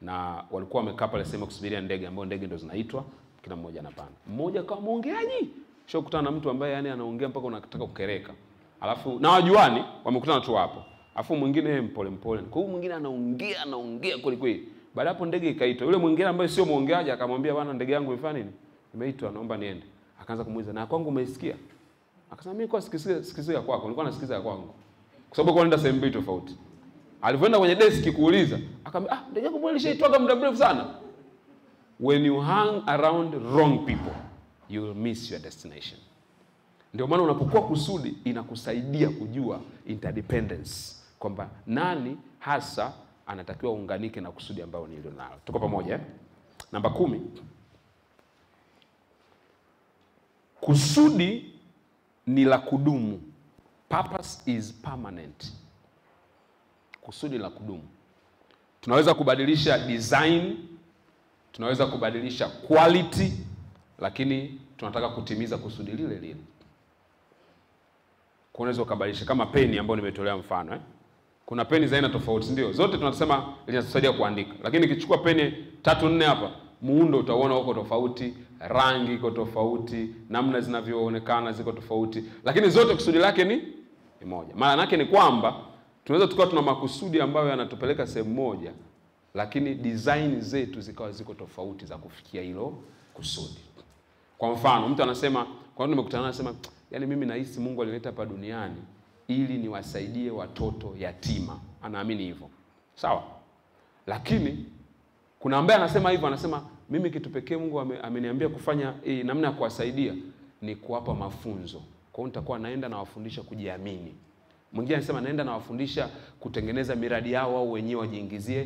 [SPEAKER 1] Na walikuwa wamekaa pale sema kusubiria ndege, ambao ndege ndio zinaitwa, kila mmoja anapanda. Mmoja kama muongeaji, sio kukutana na mtu ambaye yani anaongea mpaka unataka kukereka. Alafu na wajuani wamekutana tu hapo. Alafu mwingine mpole. Kwa hiyo mwingine anaongea kweli. Baada hapo ndege ikaitwa. Yule mwingine ambaye sio muongeaji akamwambia, bwana, ndege yangu imefanya nini? Imeitwa, naomba niende. Akaanza kumuuliza, na kwangu umeisikia? Akasema, mimi kwa sikisikia ya kwako, nilikuwa nasikiza ya kwangu. Kwa sababu kwa nenda sehemu mbili tofauti. Alipoenda kwenye desk kuuliza, akamwambia, ndege yangu mbona ilishaitwaga muda mrefu sana? When you hang around wrong people, you will miss your destination. Ndio maana unapokuwa kusudi inakusaidia kujua interdependence, kwamba nani hasa anatakiwa unganike na kusudi ambao nilio nalo. Tuko pamoja? Namba 10. Kusudi ni la kudumu. Purpose is permanent. Kusudi la kudumu. Tunaweza kubadilisha design, tunaweza kubadilisha quality, lakini tunataka kutimiza kusudi lile lile. Unaweza kubadilisha kama peni ambayo nimetolea mfano Kuna peni za aina tofauti, ndio. Zote tunasema zinatusaidia kuandika. Lakini ukichukua peni 3-4 hapa, muundo utaona uko tofauti, rangi iko tofauti, namna zinavyoonekana ziko tofauti, lakini zote kusudi lake ni moja. Maana yake ni kwamba tunaweza tukawa tuna makusudi ambayo yanatupeleka sehemu moja, lakini design zetu zikawa ziko tofauti za kufikia hilo kusudi. Kwa mfano, mtu anasema, kwa nini nimekutana anasema, yani mimi nahisi Mungu alinileta hapa duniani ili niwasaidie watoto yatima. Anaamini hivyo. Sawa? Lakini kuna ambaye anasema hivyo, anasema mimi kitu pekee Mungu ameniambia kufanya namna ya kuwasaidia ni kuwapa mafunzo. Kwa hiyo nitakuwa naenda na wafundisha kujiamini. Mwingine anasema naenda na wafundisha kutengeneza miradi yao au wenyewe wajiingizie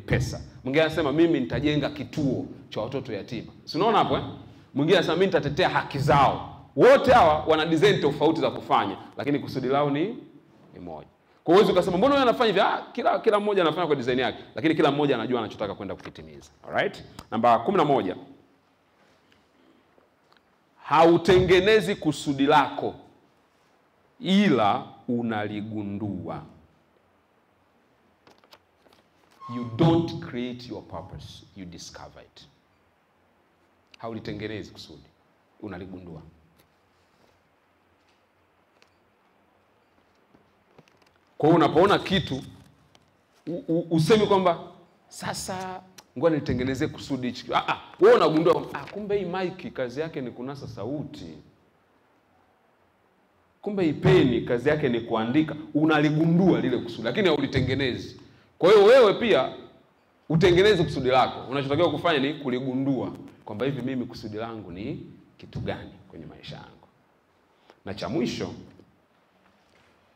[SPEAKER 1] pesa. Mwingine anasema mimi nitajenga kituo cha watoto yatima. Si unaona hapo Mwingine anasema mimi nitatetea haki zao. Wote hawa wana design tofauti za kufanya, lakini kusudi lao ni moja. Kwa hiyo ukasema mbona wewe unafanya hivi? Kila mmoja anafanya kwa design yake, lakini kila mmoja anajua anachotaka kwenda kukitimiza. Alright? Namba 11. Hautengenezi kusudi lako, ila unaligundua. You don't create your purpose, you discover it. Haulitengenezi kusudi, unaligundua. Kwa hiyo unapoona kitu usemi kwamba sasa ngoja nitengenezee kusudi hichi. Wewe unagundua kumbe hii mic kazi yake ni kunasa sauti. Kumbe hii peni kazi yake ni kuandika. Unaligundua lile kusudi, lakini haulitengenezi. Kwa hiyo wewe pia utengeneze kusudi lako. Unachotakiwa kufanya ni kuligundua kwamba hivi mimi kusudi langu ni kitu gani kwenye maisha yangu. Na cha mwisho,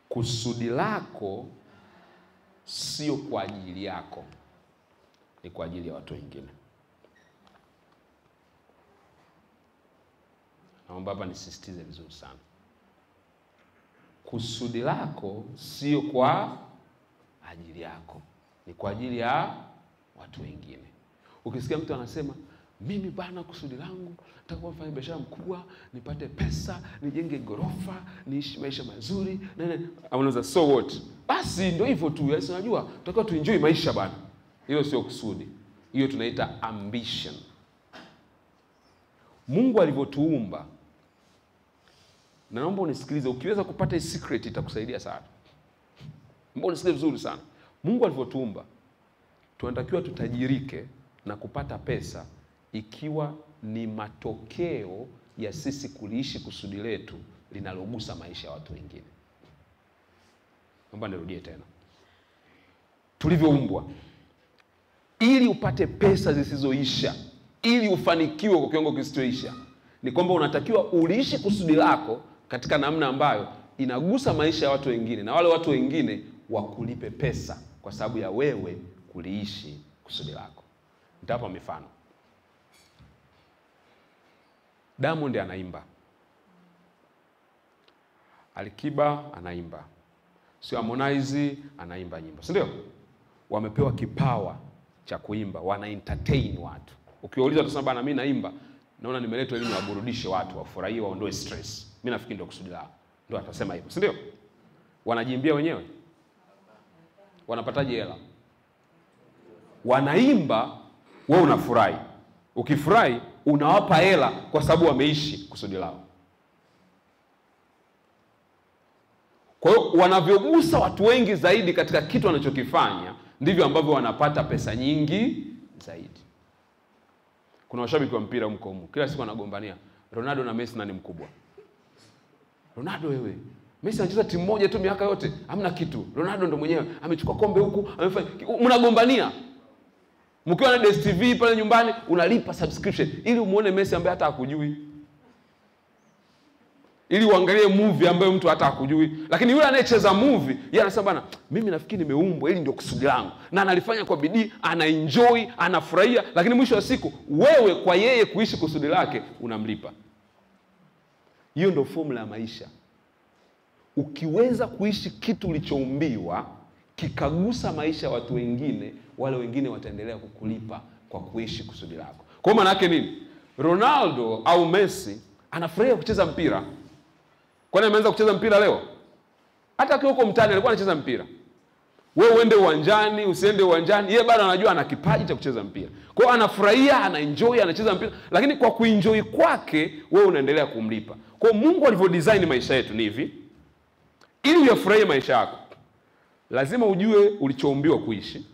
[SPEAKER 1] kusudi lako sio kwa ajili yako, ni kwa ajili ya watu wengine. Naomba hapa nisisitize vizuri sana. Kusudi lako sio kwa ajili yako, ni kwa ajili ya watu wengine. Ukisikia mtu anasema mimi bana kusudi langu nataka kufanya biashara mkubwa, nipate pesa, nijenge gorofa, niishi maisha mazuri, unaweza so what? Basi ndio hivyo tu. Yesu unajua tunataka tuenjoy maisha bana. Hiyo sio kusudi. Hiyo tunaita ambition. Mungu alivyotuumba, na naomba unisikilize, ukiweza kupata hii secret itakusaidia sana. Naomba unisikilize vizuri sana. Mungu alivyotuumba, tunatakiwa tutajirike na kupata pesa ikiwa ni matokeo ya sisi kuliishi kusudi letu linalogusa maisha ya watu wengine. Naomba nirudie tena. Tulivyoumbwa, ili upate pesa zisizoisha, ili ufanikiwe kwa kiwango kisichoisha, ni kwamba unatakiwa uliishi kusudi lako katika namna ambayo inagusa maisha ya watu wengine, na wale watu wengine wakulipe pesa kwa sababu ya wewe kuliishi kusudi lako. Nitapa mifano. Diamond anaimba, Alikiba anaimba, sio Harmonize anaimba nyimbo, si ndio? Wamepewa kipawa cha kuimba, wana entertain watu. Ukiwauliza utasema bana mimi naimba, naona nimeletwa ili niwaburudishe watu, wafurahie, waondoe stress. Mimi nafikiri ndio kusudi lao. Ndio atasema hivyo, si ndio? Wanajiimbia wenyewe. Wanapataje hela? Wanaimba, wewe unafurahi. Ukifurahi unawapa hela kwa sababu wameishi kusudi lao. Kwa hiyo wanavyogusa watu wengi zaidi katika kitu wanachokifanya, ndivyo ambavyo wanapata pesa nyingi zaidi. Kuna washabiki wa mpira mko huko, kila siku wanagombania Ronaldo na Messi nani mkubwa. Ronaldo wewe, Messi anacheza timu moja tu miaka yote, hamna kitu. Ronaldo ndo mwenyewe amechukua kombe huku, amefanya. Mnagombania. Mkiwa na DStv pale nyumbani unalipa subscription ili umuone Messi ambaye hata hakujui. Ili uangalie movie ambayo mtu hata hakujui. Lakini yule anayecheza movie, yeye anasema bana, mimi nafikiri nimeumbwa ili ndio kusudi langu. Na analifanya kwa bidii, anaenjoy, anafurahia, lakini mwisho wa siku wewe kwa yeye kuishi kusudi lake unamlipa. Hiyo ndio formula ya maisha. Ukiweza kuishi kitu ulichoumbiwa kikagusa maisha ya watu wengine, wale wengine wataendelea kukulipa kwa kuishi kusudi lako. Kwa maana yake nini? Ronaldo au Messi anafurahia kucheza mpira. Kwani ameanza kucheza mpira leo? Hata akiwa huko mtaani alikuwa anacheza mpira. Wewe uende uwanjani, usiende uwanjani, yeye bado anajua ana kipaji cha kucheza mpira. Kwa hiyo anafurahia, anaenjoy, anacheza mpira, lakini kwa kuenjoy kwake wewe unaendelea kumlipa. Kwa hiyo Mungu alivyodesign maisha yetu ni hivi. Ili uyafurahie maisha yako, lazima ujue ulichoumbiwa kuishi.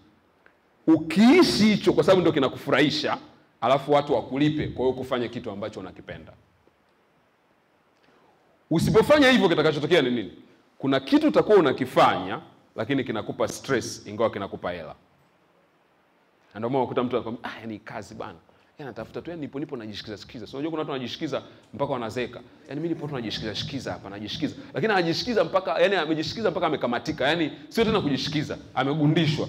[SPEAKER 1] Ukiishi hicho kwa sababu ndio kinakufurahisha, alafu watu wakulipe kwa hiyo kufanya kitu ambacho unakipenda. Usipofanya hivyo kitakachotokea ni nini? Kuna kitu utakuwa unakifanya lakini kinakupa stress ingawa kinakupa hela. Ndio maana ukuta mtu anakuambia yani kazi bana. Yeye anatafuta tu, yani nipo najishikiza. So unajua kuna watu wanajishikiza mpaka wanazeka. Yani mimi nipo tu najishikiza hapa, najishikiza. Lakini anajishikiza mpaka yani amejishikiza mpaka amekamatika. Yani sio tena kujishikiza, amegundishwa.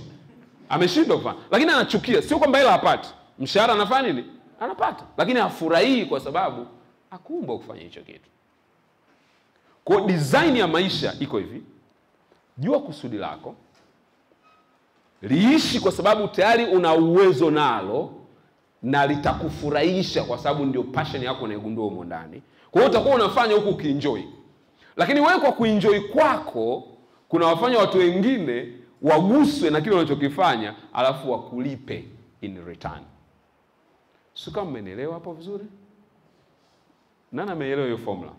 [SPEAKER 1] Ameshindwa kufanya. Lakini anachukia, sio kwamba hela hapati. Mshahara anafanya nini? Anapata. Lakini hafurahii kwa sababu hakuumbwa kufanya hicho kitu. Kwa design ya maisha iko hivi. Jua kusudi lako. Liishi kwa sababu tayari una uwezo nalo na litakufurahisha kwa sababu ndio passion yako unayogundua huko ndani. Kwa hiyo utakuwa unafanya huku ukienjoy. Lakini wewe kwa kuenjoy kwako kuna wafanya watu wengine waguswe na kile unachokifanya alafu wakulipe in return. Sio kama mmenielewa hapo vizuri? Nani ameelewa hiyo formula?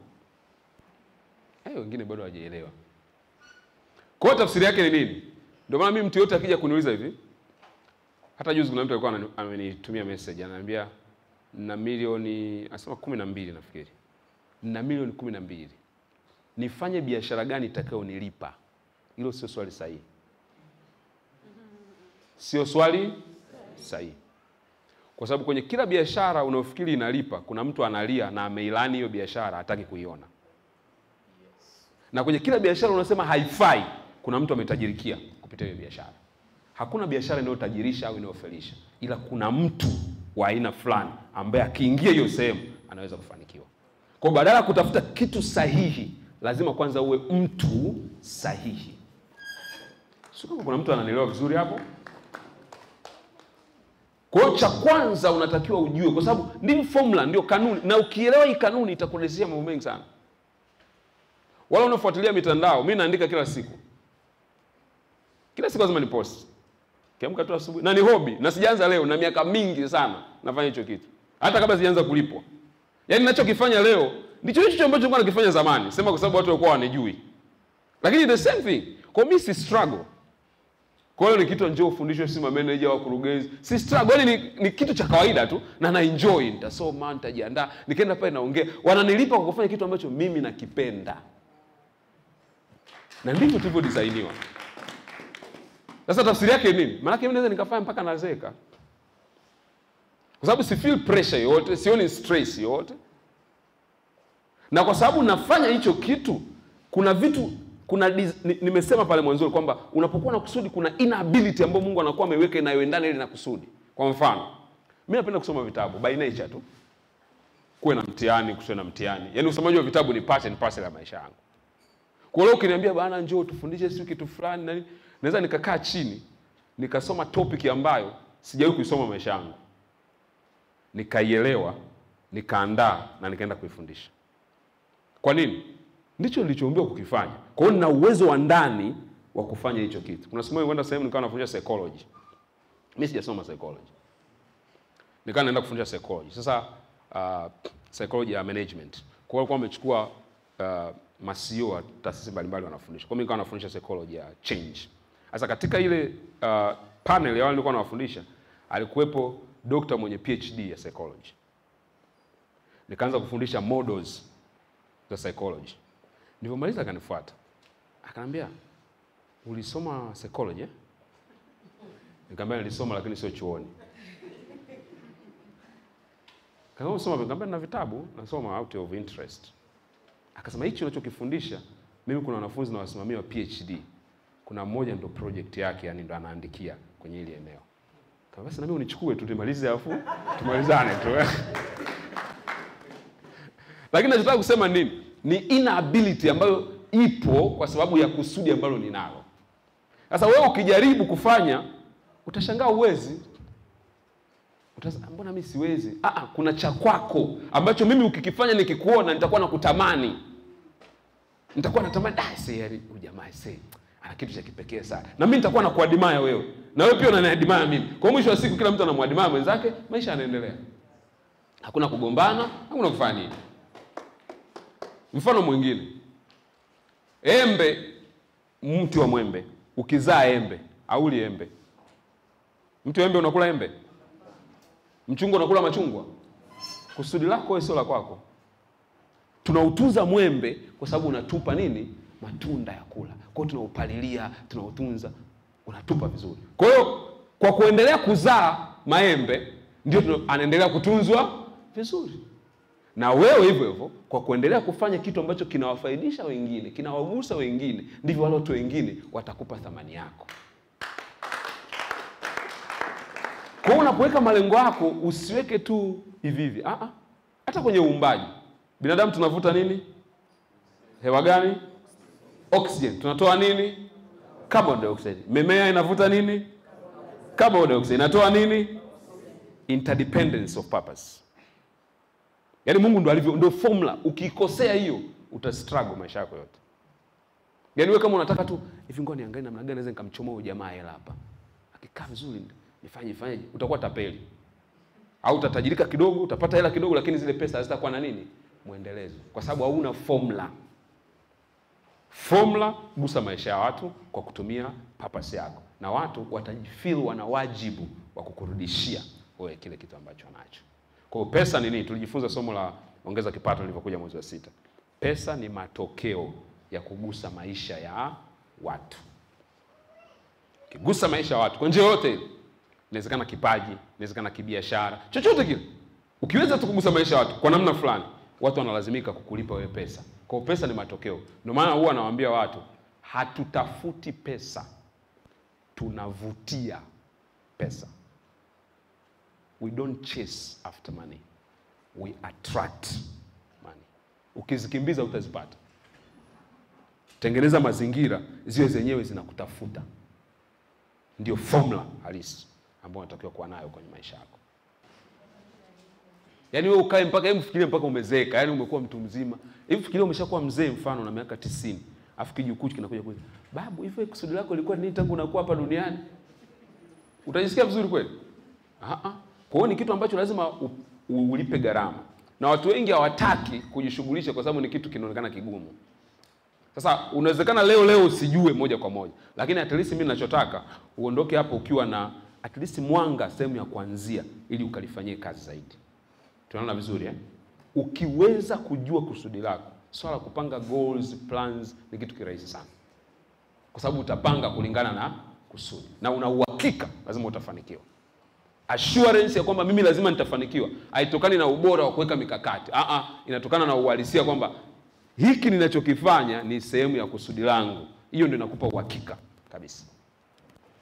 [SPEAKER 1] Wengine bado hawajaelewa. Kwa tafsiri yake ni nini? Ndio maana mimi mtu yote akija kuniuliza hivi, hata juzi kuna mtu alikuwa amenitumia message ananiambia na milioni, anasema 12 nafikiri. Na milioni 12. Nifanye biashara gani itakayonilipa? Hilo sio swali sahihi. Sio swali sahihi. Kwa sababu kwenye kila biashara unaofikiri inalipa, kuna mtu analia na ameilani hiyo biashara hataki kuiona. Na kwenye kila biashara unasema haifai, kuna mtu ametajirikia kupitia hiyo biashara. Hakuna biashara inayotajirisha au inayofelisha, ila kuna mtu wa aina fulani ambaye akiingia hiyo sehemu anaweza kufanikiwa. Kwa badala kutafuta kitu sahihi, lazima kwanza uwe mtu sahihi. Sio kama kuna mtu ananielewa vizuri hapo? Kwa cha kwanza unatakiwa ujue, kwa sababu ndio formula, ndio kanuni, na ukielewa hii kanuni itakuelezea mambo mengi sana. Wala unafuatilia mitandao, mimi naandika kila siku. Kila siku lazima ni post. Kiamka tu asubuhi, na ni hobby, na sijaanza leo, na miaka mingi sana nafanya hicho kitu. Hata kabla sijaanza kulipwa. Yaani ninachokifanya leo ndicho hicho ambacho nilikuwa nakifanya zamani. Sema kwa sababu watu walikuwa wanijui. Lakini the same thing. Kwa mimi si struggle. Kwa hiyo ni kitu njoo ufundishwe si manager wa kurugenzi. Si struggle, ni kitu cha kawaida tu na na enjoy. Nitasoma, nitajiandaa, nikaenda pale naongea. Wananilipa kwa kufanya kitu ambacho mimi nakipenda. Na ndivyo tulivyo designiwa. Sasa tafsiri yake nini? Maana mimi naweza nikafanya mpaka nazeeka. Kwa sababu si feel pressure yote, sioni stress yote. Na kwa sababu nafanya hicho kitu, kuna vitu, nimesema pale mwanzo kwamba unapokuwa na kusudi kuna inability ambayo Mungu anakuwa ameweka inayoendana ile na kusudi. Kwa mfano, mimi napenda kusoma vitabu by nature tu. Kuwe na mtihani, kusiwe na mtihani. Yaani usomaji wa vitabu ni part and parcel ya maisha yangu. Kwa hiyo ukiniambia bwana njoo tufundishe sio kitu fulani na nini, naweza nikakaa chini, nikasoma topic ambayo sijawahi kuisoma maisha yangu. Nikaielewa, nikaandaa na nikaenda kuifundisha. Kwa nini? Ndicho nilichoambiwa kukifanya. Kwa hiyo nina uwezo wa ndani wa kufanya hicho kitu. Kuna siku moja nilienda sehemu nikawa nafundisha psychology. Mimi sijasoma psychology. Nikawa naenda kufundisha psychology. Sasa psychology ya management. Kwa hiyo wamechukua CEO wa taasisi mbalimbali wanafundisha. Kwa hiyo mimi nikawa nafundisha psychology ya change. Sasa katika ile panel ya wale nilikuwa nawafundisha, alikuwepo doctor mwenye PhD ya psychology. Nikaanza kufundisha models za psychology. Nilipomaliza akanifuata. Akaniambia, "Ulisoma psychology?" Nikamwambia nilisoma lakini sio chuoni. Kama unasoma, nikamwambia na vitabu nasoma out of interest. Akasema hichi unachokifundisha, mimi kuna wanafunzi na wasimamia wa PhD. Kuna mmoja ndo project yake, yani ndo anaandikia kwenye ile eneo. Kama basi na mimi unichukue tu tumalize afu tumalizane tu. Lakini nachotaka kusema nini? Ni inability ambayo ipo kwa sababu ya kusudi ambalo ninalo. Sasa wewe ukijaribu kufanya utashangaa uwezi. Utasema mbona mimi siwezi? Kuna cha kwako ambacho mimi ukikifanya nikikuona nitakuwa nakutamani. Nitakuwa natamani sasa ujamaa sasa ana kitu cha kipekee sana. Na mimi nitakuwa nakuadimaya wewe. Na wewe pia unaniadimaya mimi. Kwa mwisho wa siku kila mtu anamwadimaya mwenzake, maisha yanaendelea. Hakuna kugombana, hakuna kufanya nini. Mfano mwingine. Embe, mti wa mwembe, ukizaa embe, auli embe. Mti wa embe unakula embe? Mchungwa unakula machungwa? Kusudi lako wewe sio la kwako. Tunautunza mwembe kwa sababu unatupa nini? Matunda ya kula. Kwa hiyo tunaupalilia, tunautunza, unatupa vizuri. Kwa hiyo kwa kuendelea kuzaa maembe ndio anaendelea kutunzwa vizuri. Na wewe hivyo hivyo kwa kuendelea kufanya kitu ambacho kinawafaidisha wengine, kinawagusa wengine, ndivyo wale watu wengine watakupa thamani yako. Kwa hiyo unapoweka malengo yako usiweke tu hivi hivi. Hata kwenye uumbaji. Binadamu tunavuta nini? Hewa gani? Oxygen. Tunatoa nini? Carbon dioxide. Mimea inavuta nini? Carbon dioxide. Inatoa nini? Interdependence of purpose. Yaani Mungu ndo alivyo, ndo formula. Ukikosea hiyo utastruggle maisha yako yote. Yaani wewe kama unataka tu hivi ngoja niangalie namna gani naweza nikamchomoa huyo jamaa hela hapa. Akikaa vizuri nifanye utakuwa tapeli. Au utatajirika kidogo, utapata hela kidogo lakini zile pesa hazitakuwa na nini? Muendelezo. Kwa sababu hauna formula. Formula gusa maisha ya watu kwa kutumia purpose yako. Na watu watajifeel wana wajibu wa kukurudishia wewe kile kitu ambacho unacho. Kwa hiyo pesa ni nini? Tulijifunza somo la ongeza kipato lilipokuja mwezi wa 6. Pesa ni matokeo ya kugusa maisha ya watu. Kigusa maisha ya watu kwa njia yote ile. Inawezekana kipaji, inawezekana kibiashara, chochote kile. Ukiweza tu kugusa maisha ya watu kwa namna fulani, watu wanalazimika kukulipa wewe pesa. Kwa hiyo pesa ni matokeo. Ndio maana huwa nawaambia watu, hatutafuti pesa. Tunavutia pesa. We don't chase after money. We attract money. Ukizikimbiza utazipata. Tengeneza mazingira ziwe zenyewe zinakutafuta. Ndio formula halisi ambayo unatakiwa kuwa nayo kwenye maisha yako. Yaani wewe ukae mpaka fikiria mpaka umezeeka, yaani umekuwa mtu mzima. Hivi fikiria umeshakuwa mzee mfano na miaka 90. Afu kijukuu kinakuja kuuliza, "Babu, hivi kusudi lako lilikuwa nini tangu unakuwa hapa duniani?" Utajisikia vizuri kweli? Kwa hiyo ni kitu ambacho lazima ulipe gharama. Na watu wengi hawataki kujishughulisha kwa sababu ni kitu kinaonekana kigumu. Sasa unawezekana leo usijue moja kwa moja, lakini at least mimi ninachotaka uondoke hapo ukiwa na at least mwanga sehemu ya kuanzia ili ukalifanyie kazi zaidi. Tunaona vizuri Ukiweza kujua kusudi lako, swala kupanga goals, plans ni kitu kirahisi sana. Kwa sababu utapanga kulingana na kusudi na una uhakika lazima utafanikiwa. Assurance ya kwamba mimi lazima nitafanikiwa haitokani na ubora wa kuweka mikakati. Inatokana na uhalisia kwamba hiki ninachokifanya ni sehemu ya kusudi langu. Hiyo ndio inakupa uhakika kabisa.